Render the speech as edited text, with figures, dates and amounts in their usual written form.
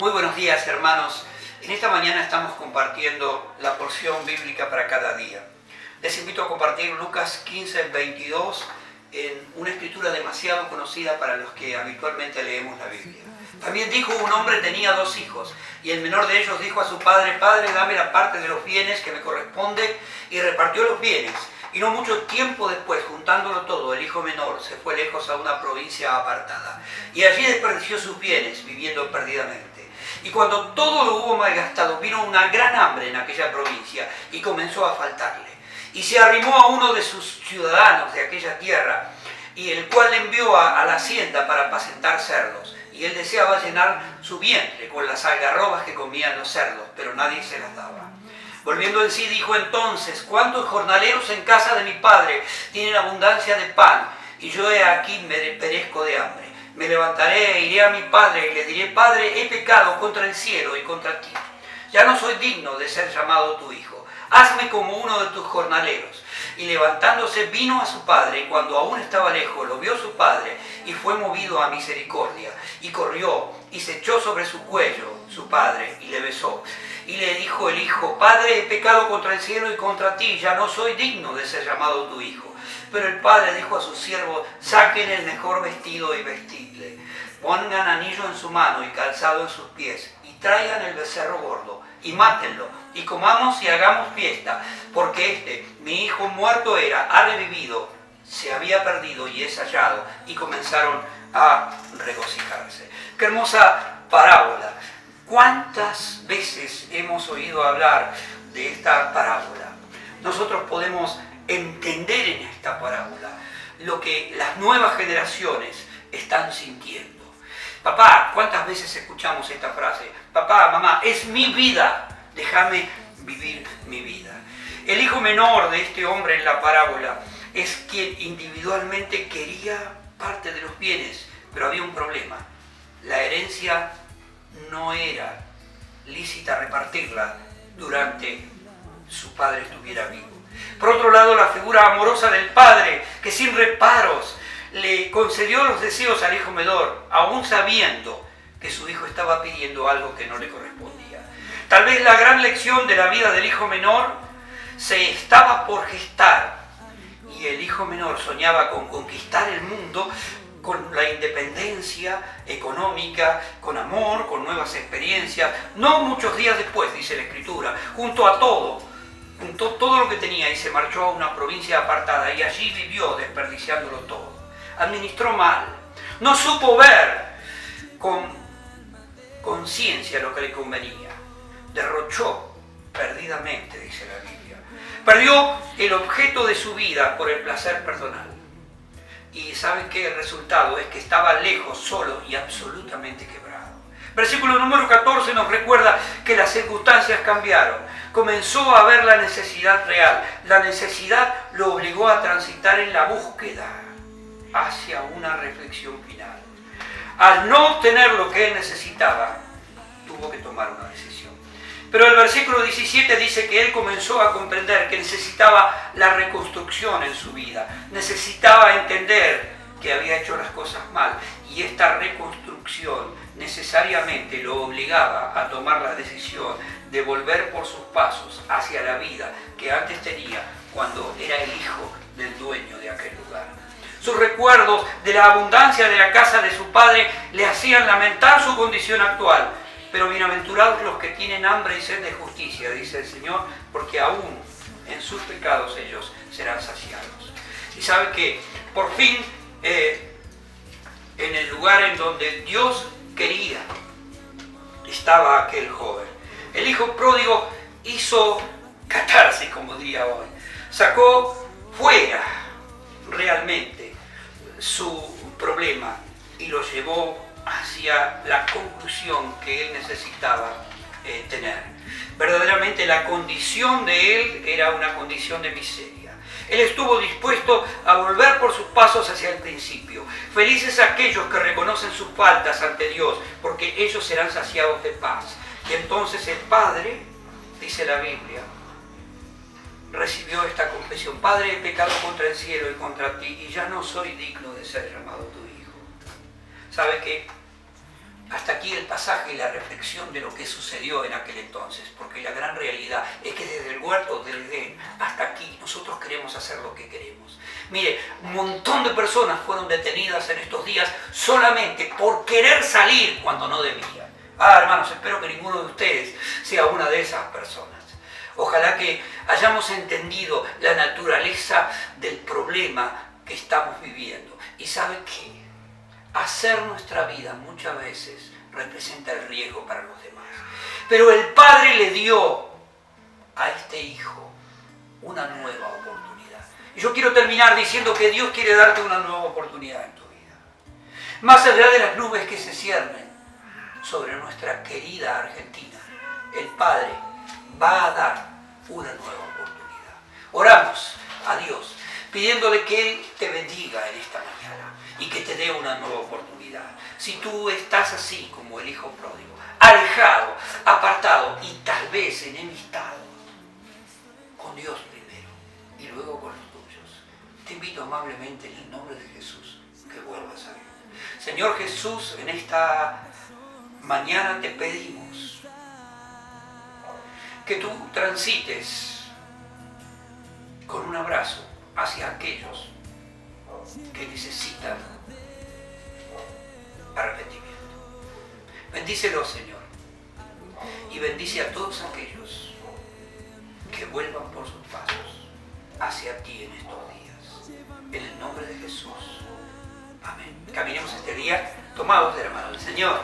Muy buenos días, hermanos. En esta mañana estamos compartiendo la porción bíblica para cada día. Les invito a compartir Lucas 15:22 en una escritura demasiado conocida para los que habitualmente leemos la Biblia. También dijo: un hombre tenía 2 hijos, y el menor de ellos dijo a su padre: Padre, dame la parte de los bienes que me corresponde, y repartió los bienes. Y no mucho tiempo después, juntándolo todo, el hijo menor se fue lejos a una provincia apartada, y allí desperdició sus bienes, viviendo perdidamente. Y cuando todo lo hubo malgastado, vino una gran hambre en aquella provincia, y comenzó a faltarle. Y se arrimó a uno de sus ciudadanos de aquella tierra, y el cual le envió a la hacienda para apacentar cerdos. Y él deseaba llenar su vientre con las algarrobas que comían los cerdos, pero nadie se las daba. Volviendo en sí, dijo entonces: ¿cuántos jornaleros en casa de mi padre tienen abundancia de pan, y yo he aquí me perezco de hambre? Me levantaré e iré a mi padre y le diré: Padre, he pecado contra el cielo y contra ti. Ya no soy digno de ser llamado tu hijo. Hazme como uno de tus jornaleros. Y levantándose vino a su padre, y cuando aún estaba lejos lo vio su padre, y fue movido a misericordia, y corrió, y se echó sobre su cuello su padre, y le besó. Y le dijo el hijo: Padre, he pecado contra el cielo y contra ti, ya no soy digno de ser llamado tu hijo. Pero el padre dijo a sus siervos: saquen el mejor vestido y vestidle, pongan anillo en su mano y calzado en sus pies, y traigan el becerro gordo, y mátenlo, y comamos y hagamos fiesta, porque mi hijo muerto era, ha revivido, se había perdido y es hallado. Y comenzaron a regocijarse. ¡Qué hermosa parábola! ¿Cuántas veces hemos oído hablar de esta parábola? Nosotros podemos entender en esta parábola lo que las nuevas generaciones están sintiendo. Papá, ¿cuántas veces escuchamos esta frase? Papá, mamá, es mi vida, déjame vivir mi vida. El hijo menor de este hombre en la parábola es quien individualmente quería parte de los bienes, pero había un problema. La herencia no era lícita repartirla durante su padre estuviera vivo. Por otro lado, la figura amorosa del padre, que sin reparos le concedió los deseos al hijo menor, aún sabiendo que su hijo estaba pidiendo algo que no le correspondía. Tal vez la gran lección de la vida del hijo menor se estaba por gestar, y el hijo menor soñaba con conquistar el mundo, con la independencia económica, con amor, con nuevas experiencias. No muchos días después, dice la Escritura, juntó todo lo que tenía y se marchó a una provincia apartada, y allí vivió desperdiciándolo todo. Administró mal, no supo ver con conciencia lo que le convenía, derrochó perdidamente, dice la Biblia. Perdió el objeto de su vida por el placer personal. Y ¿saben qué? El resultado es que estaba lejos, solo y absolutamente quebrado. Versículo número 14 nos recuerda que las circunstancias cambiaron. Comenzó a ver la necesidad real. La necesidad lo obligó a transitar en la búsqueda hacia una reflexión final. Al no obtener lo que él necesitaba, tuvo que tomar una decisión. Pero el versículo 17 dice que él comenzó a comprender que necesitaba la reconstrucción en su vida. Necesitaba entender que había hecho las cosas mal. Y esta reconstrucción necesariamente lo obligaba a tomar la decisión de volver por sus pasos hacia la vida que antes tenía cuando era el hijo del dueño de aquel lugar. Sus recuerdos de la abundancia de la casa de su padre le hacían lamentar su condición actual. Pero bienaventurados los que tienen hambre y sed de justicia, dice el Señor, porque aún en sus pecados ellos serán saciados. Y sabe que por fin en el lugar en donde Dios quería estaba aquel joven. El hijo pródigo hizo catarsis, como diría hoy. Sacó fuera realmente su problema y lo llevó hacia la conclusión que él necesitaba tener. Verdaderamente la condición de él era una condición de miseria. Él estuvo dispuesto a volver por sus pasos hacia el principio. Felices aquellos que reconocen sus faltas ante Dios, porque ellos serán saciados de paz. Y entonces el padre, dice la Biblia, recibió esta confesión: Padre, he pecado contra el cielo y contra ti, y ya no soy digno de ser llamado tu hijo. ¿Sabe qué? Hasta aquí el pasaje y la reflexión de lo que sucedió en aquel entonces, porque la gran realidad es que desde el huerto del Edén hasta aquí nosotros queremos hacer lo que queremos. Mire, un montón de personas fueron detenidas en estos días solamente por querer salir cuando no debían. Hermanos, espero que ninguno de ustedes sea una de esas personas. Ojalá que hayamos entendido la naturaleza del problema que estamos viviendo. ¿Y saben qué? Hacer nuestra vida muchas veces representa el riesgo para los demás. Pero el Padre le dio a este hijo una nueva oportunidad. Y yo quiero terminar diciendo que Dios quiere darte una nueva oportunidad en tu vida. Más allá de las nubes que se ciernen sobre nuestra querida Argentina, el Padre va a dar una nueva oportunidad. Oramos a Dios pidiéndole que Él te bendiga en esta mañana y que te dé una nueva oportunidad. Si tú estás así como el hijo pródigo, alejado, apartado y tal vez enemistado con Dios primero y luego con los tuyos, te invito amablemente en el nombre de Jesús que vuelvas a Él. Señor Jesús, en esta mañana te pedimos que tú transites con un abrazo hacia aquellos que necesitan arrepentimiento. Bendícelos, Señor, y bendice a todos aquellos que vuelvan por sus pasos hacia ti en estos días. En el nombre de Jesús. Amén. Caminemos este día tomados de la mano del Señor.